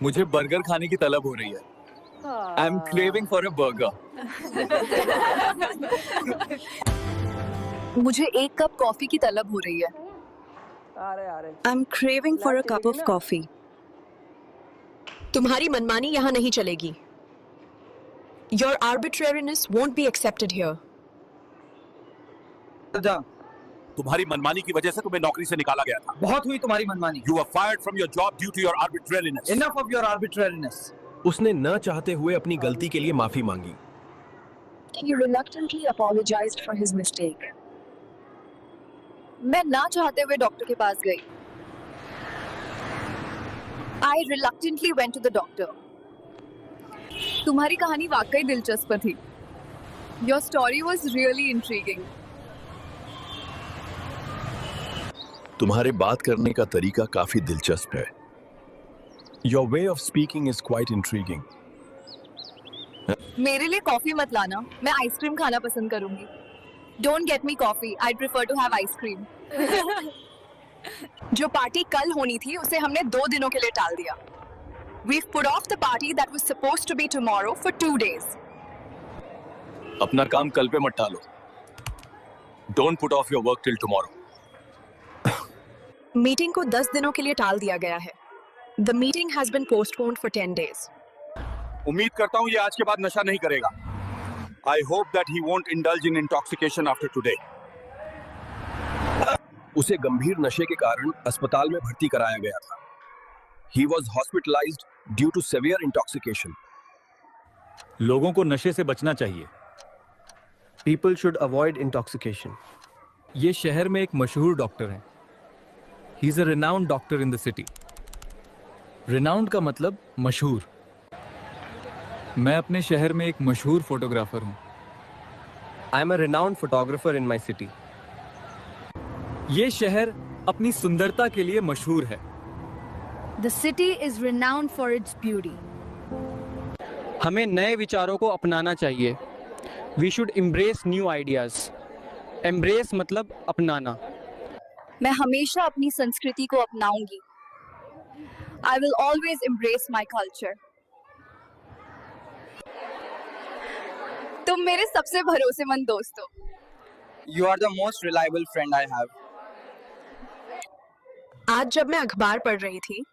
मुझे बर्गर खाने की तलब हो रही है। I am craving for a burger. मुझे एक कप कॉफी की तलब हो रही है। I am craving for a cup of coffee. तुम्हारी मनमानी यहाँ नहीं चलेगी। Your arbitrariness won't be accepted here. तुम्हारी मनमानी की वजह से तुम्हें नौकरी से निकाला गया था। बहुत हुई तुम्हारी मनमानी। You were fired from your job due to your arbitrariness. Enough of your arbitrariness. उसने न चाहते हुए अपनी गलती के लिए माफी मांगी। He reluctantly apologized for his mistake. मैं ना चाहते हुए डॉक्टर के पास गई। I reluctantly went to the doctor. तुम्हारी कहानी वाकई दिलचस्प थी। Your story was really intriguing. तुम्हारे बात करने का तरीका काफी दिलचस्प है। Your way of speaking is quite intriguing. मेरे लिए कॉफी मत लाना, मैं आइसक्रीम खाना पसंद करूंगी। Don't get me coffee, I'd prefer to have ice cream. जो पार्टी कल होनी थी उसे हमने 2 दिनों के लिए टाल दिया। We've put off the party that was supposed to be tomorrow for 2 days. अपना काम कल पे मत टालो। Don't put off your work till tomorrow. Meeting को 10 दिनों के लिए टाल दिया गया है। The meeting has been postponed for 10 days. उम्मीद करता हूँ ये आज के बाद नशा नहीं करेगा। I hope that he won't indulge in intoxication after today. उसे गंभीर नशे के कारण अस्पताल में भर्ती कराया गया था। He was hospitalized due to severe intoxication. लोगों को नशे से बचना चाहिए। People should avoid intoxication. ये शहर में एक मशहूर डॉक्टर हैं। He is a renowned doctor in the city. Renowned का मतलब मशहूर। मैं अपने शहर में एक मशहूर फोटोग्राफर हूँ। I am a renowned photographer in my city. ये शहर अपनी सुंदरता के लिए मशहूर है। The city is renowned for its beauty. हमें नए विचारों को अपनाना चाहिए। We should embrace new ideas. Embrace मतलब अपनाना। मैं हमेशा अपनी संस्कृति को अपनाऊंगी। I will always embrace my culture. तुम मेरे सबसे भरोसेमंद दोस्त हो। You are the most reliable friend I have. आज जब मैं अखबार पढ़ रही थी,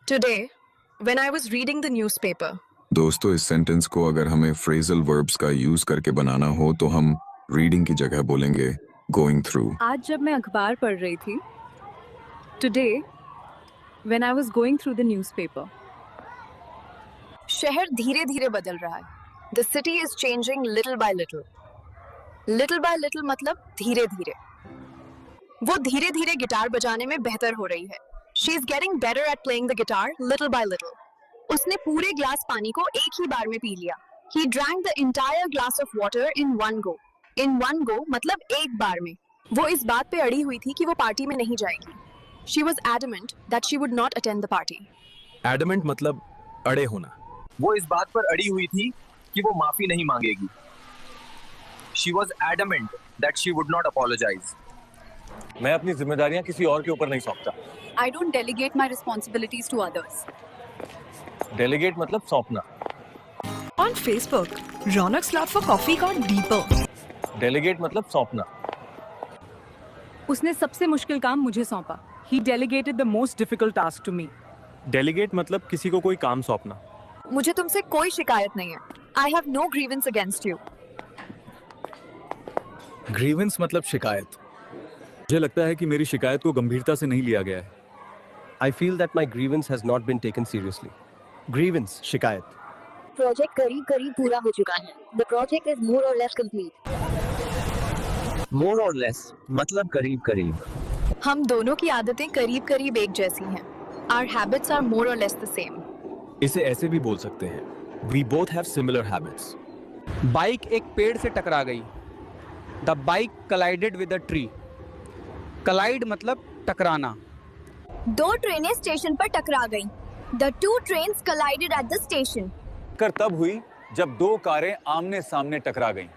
Today, when I was reading the newspaper. दोस्तों, इस सेंटेंस को अगर हमें फ्रेजल वर्ब्स का यूज करके बनाना हो तो हम रीडिंग की जगह बोलेंगे going through. आज जब मैं अखबार पढ़ रही थी, Today, when I was going through the newspaper. शहर धीरे-धीरे बदल रहा है। The city is changing little by little. Little by little मतलब धीरे-धीरे। वो धीरे-धीरे गिटार बजाने में बेहतर हो रही है। She is getting better at playing the guitar little by little. उसने पूरे ग्लास पानी को एक ही बार में पी लिया। He drank the entire glass of water in one go. In one go मतलब एक बार में। वो इस बात पे अड़ी हुई थी कि वो पार्टी में नहीं जाएगी। She was adamant that she would not attend the party. Adamant मतलब अड़े होना। वो इस बात पर अड़ी हुई थी कि वो माफी नहीं मांगेगी। She was adamant that she would not apologize. मैं अपनी जिम्मेदारियां किसी और के ऊपर नहीं सौंपता। I don't delegate my responsibilities to others. Delegate मतलब सौंपना। On Facebook, Ronak's love for coffee got deeper. Delegate मतलब सौंपना। उसने सबसे मुश्किल काम मुझे सौंपा। He delegated the most difficult task to me. Delegate मतलब किसी को कोई काम सौंपना। मुझे तुमसे कोई शिकायत नहीं है। I have no grievance against you. Grievance मतलब शिकायत। मुझे लगता है कि मेरी शिकायत को गंभीरता से नहीं लिया गया है। I feel that my grievance has not been taken seriously. Grievance, शिकायत। प्रोजेक्ट करीब पूरा हो चुका है। The project is more or less complete. More or less मतलब करीब। हम दोनों की आदतें करीब एक जैसी हैं। Our habits are more or less the same. इसे ऐसे भी बोल सकते हैं। We both have similar habits. Bike एक पेड़ से टकरा गई। The bike collided with a tree. Collide मतलब टकराना। 2 ट्रेनें स्टेशन पर टकरा गईं। The 2 trains collided at the station. कर तब हुई जब 2 कारें आमने सामने टकरा गईं।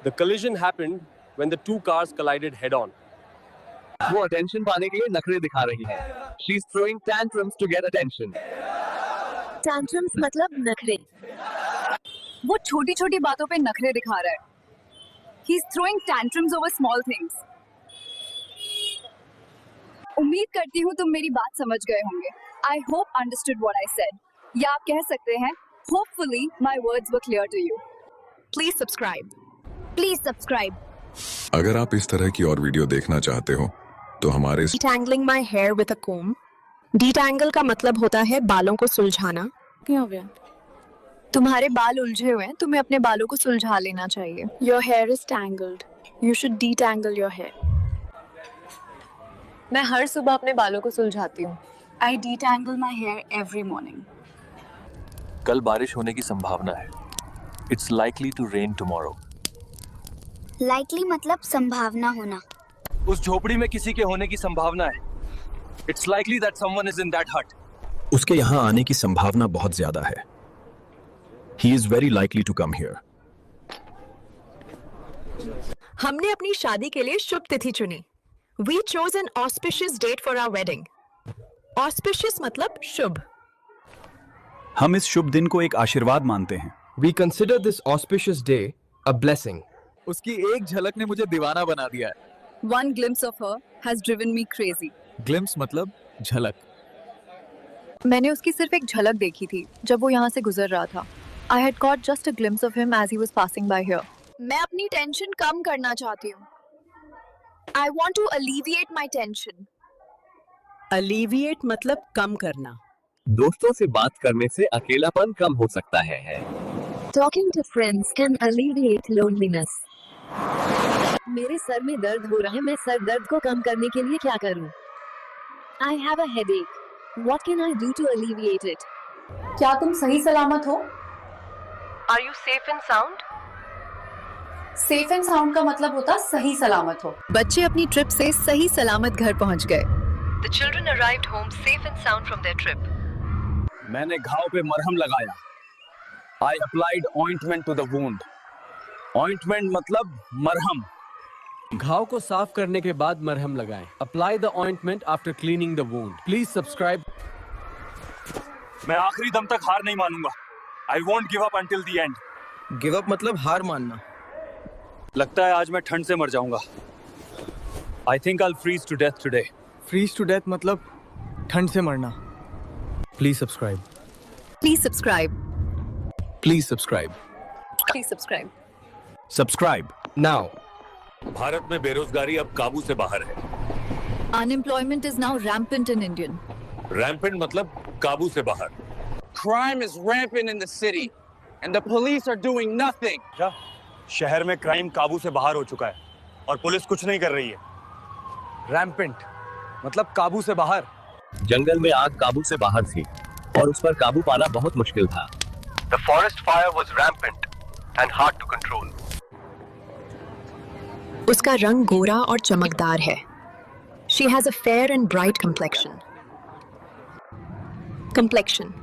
The collision happened when the 2 cars collided head on. वो अटेंशन पाने के लिए नखरे दिखा रही है. She is throwing tantrums to get attention. Tantrums मतलब नखरे. वो छोटी छोटी बातों पे नखरे दिखा रहा है. He's throwing tantrums over small things. उम्मीद करती हूँ तुम मेरी बात समझ गए होंगे. I hope understood what I said. या आप कह सकते हैं, hopefully my words were clear to you. Please subscribe. Please subscribe. अगर आप इस तरह की और वीडियो देखना चाहते हो तो हमारे Detangling my hair with a comb. Detangle का मतलब होता है बालों को सुलझाना. क्या हो गया? तुम्हारे बाल उलझे हुए हैं, तुम्हें अपने बालों को सुलझा लेना चाहिए. Your hair is tangled. You should detangle your hair. मैं हर सुबह अपने बालों को सुलझाती हूँ. I detangle my hair every morning. कल बारिश होने की संभावना है. It's likely to rain tomorrow. Likely मतलब संभावना होना. उस झोपड़ी में किसी के होने की संभावना है. It's likely that someone is in that hut. उसके यहाँ आने की संभावना बहुत ज्यादा है. He is very likely to come here. हमने अपनी शादी के लिए शुभ तिथि चुनी. We chose an auspicious date for our wedding. Auspicious मतलब शुभ. हम इस शुभ दिन को एक आशीर्वाद मानते हैं. We consider this auspicious day a blessing. उसकी एक झलक ने मुझे दीवाना बना दिया है. One glimpse of her has driven me crazy. Glimpse मतलब झलक. मैंने उसकी सिर्फ एक झलक देखी थी जब वो यहाँ से गुजर रहा था. I had caught just a glimpse of him as he was passing by here. मैं अपनी टेंशन कम करना चाहती हूँ. I want to alleviate my tension. Alleviate मतलब कम करना. दोस्तों से बात करने से अकेलापन कम हो सकता है. Talking to friends can alleviate loneliness. मेरे सर में दर्द हो रहा है. मैं सर दर्द को कम करने के लिए क्या करूं? I have a headache. What can I do to alleviate it? क्या तुम सही सलामत हो? Are you safe and sound? Safe and sound का मतलब होता सही सलामत हो. बच्चे अपनी ट्रिप से सही सलामत घर पहुंच गए. The children arrived home safe and sound from their trip. मैंने घाव पे मरहम लगाया. I applied ointment to the wound. Ointment मतलब मरहम. घाव को साफ करने के बाद मरहम लगाएं. Apply the ointment after cleaning the wound. Please subscribe. मैं आखिरी दम तक हार नहीं मानूंगा. I won't give up until the end. Give up मतलब हार मानना. लगता है आज मैं ठंड से मर जाऊंगा. I think I'll freeze to death today. Freeze to death मतलब ठंड से मरना. Please subscribe. Please subscribe. Please subscribe. Please subscribe. Subscribe Now. Bharat में बेरोजगारी अब काबू से बाहर है. Unemployment is now rampant in India. Rampant मतलब काबू से बाहर. Crime is rampant in the city and the police are doing nothing. क्या? शहर में क्राइम काबू से बाहर हो चुका है और पुलिस कुछ नहीं कर रही है. Rampant मतलब काबू से बाहर. जंगल में आग काबू से बाहर थी और उस पर काबू पाना बहुत मुश्किल था. The forest fire was rampant and hard to control. उसका रंग गोरा और चमकदार है. She has a fair and bright complexion. Complexion.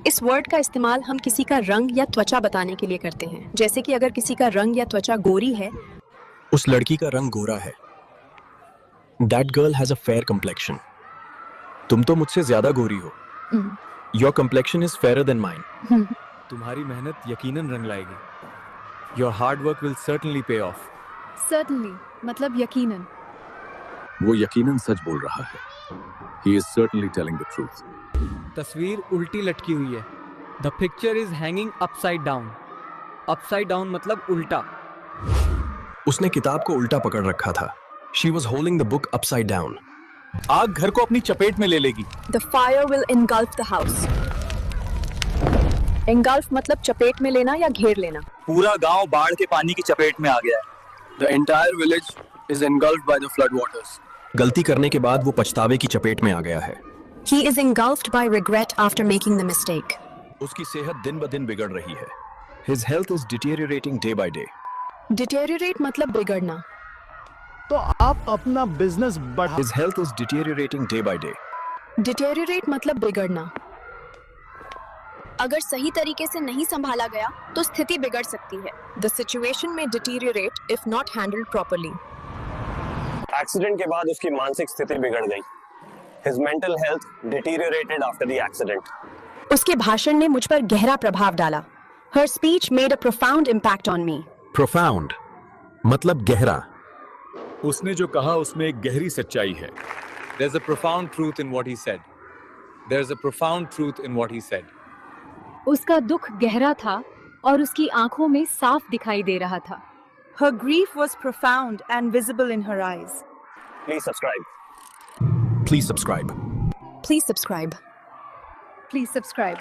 इस वर्ड का इस्तेमाल हम किसी का रंग या त्वचा बताने के लिए करते हैं. जैसे कि अगर किसी का रंग या त्वचा गोरी है, उस लड़की का रंग गोरा है. That girl has a fair complexion. तुम तो मुझसे ज्यादा गोरी हो. Your complexion is fairer than mine. तुम्हारी मेहनत यकीनन रंग लाएगी. Your hard work will certainly pay off. Certainly मतलब यकीनन. वो यकीनन सच बोल रहा है. He is certainly telling the truth. तस्वीर उल्टी लटकी हुई है. The picture is hanging upside down. Upside down मतलब उल्टा. उसने किताब को उल्टा पकड़ रखा था. She was holding the book upside down. आग घर को अपनी चपेट में ले लेगी. the fire will engulf the house. Engulf मतलब चपेट में लेना या घेर लेना. पूरा गांव बाढ़ के पानी की चपेट में आ गया है. The entire village is engulfed by the flood waters. गलती करने के बाद वो पछतावे की चपेट में आ गया है. He is engulfed by regret after making the mistake. उसकी सेहत दिन ब दिन बिगड़ रही है. His health is deteriorating day by day. Deteriorate मतलब बिगड़ना. तो आप अपना बिजनेस बढ़ा. His health is deteriorating day by day. Deteriorate मतलब बिगड़ना. अगर सही तरीके से नहीं संभाला गया तो स्थिति बिगड़ सकती है. The situation may deteriorate if not handled properly. Accident के बाद उसकी मानसिक स्थिति बिगड़ गई. His mental health deteriorated after the accident. उसके भाषण ने मुझ पर गहरा प्रभाव डाला. Her speech made a profound impact on me. Profound मतलब गहरा. उसने जो कहा उसमें एक गहरी सच्चाई है. There's a profound truth in what he said. There's a profound truth in what he said. उसका दुख गहरा था और उसकी आंखों में साफ दिखाई दे रहा था. Her grief was profound and visible in her eyes. Please subscribe. Please subscribe. Please subscribe. Please subscribe.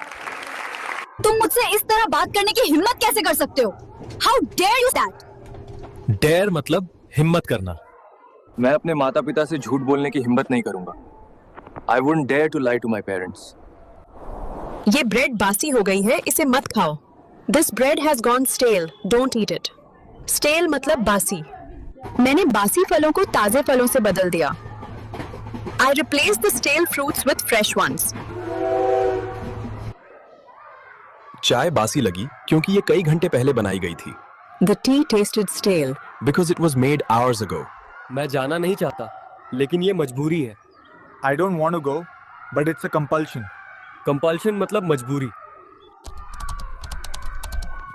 तुम मुझसे इस तरह बात करने की हिम्मत कैसे कर सकते हो? How dare you that? Dare मतलब हिम्मत करना. मैं अपने माता पिता से झूठ बोलने की हिम्मत नहीं करूंगा. I wouldn't dare to lie to my parents. ये ब्रेड बासी हो गई है, इसे मत खाओ. This bread has gone stale. Don't eat it. Stale मतलब बासी. मैंने बासी फलों को ताजे फलों से बदल दिया. I replaced the stale fruits with fresh ones. चाय बासी लगी क्योंकि ये कई घंटे पहले बनाई गई थी. The tea tasted stale. Because it was made hours ago. मैं जाना नहीं चाहता, लेकिन ये मजबूरी है. I don't want to go, but it's a compulsion. Compulsion मतलब मजबूरी.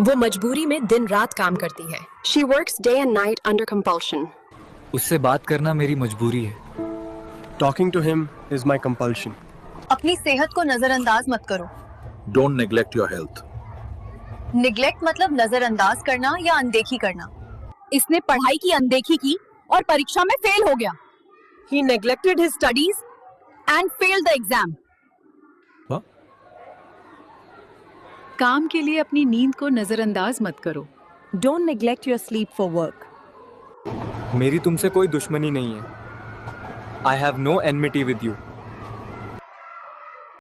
वो मजबूरी में दिन रात काम करती है. She works day and night under compulsion. उससे बात करना मेरी मजबूरी है. Talking to him is my compulsion. अपनी सेहत को नजरअंदाज मत करो. Don't neglect your health. Neglect मतलब नजरअंदाज करना या अनदेखी करना. इसने पढ़ाई की अनदेखी की और परीक्षा में फेल हो गया. He neglected his studies and failed the exam. काम के लिए अपनी नींद को नजरअंदाज मत करो. Don't neglect your sleep for work. मेरी तुमसे कोई दुश्मनी नहीं है. I have no enmity with you.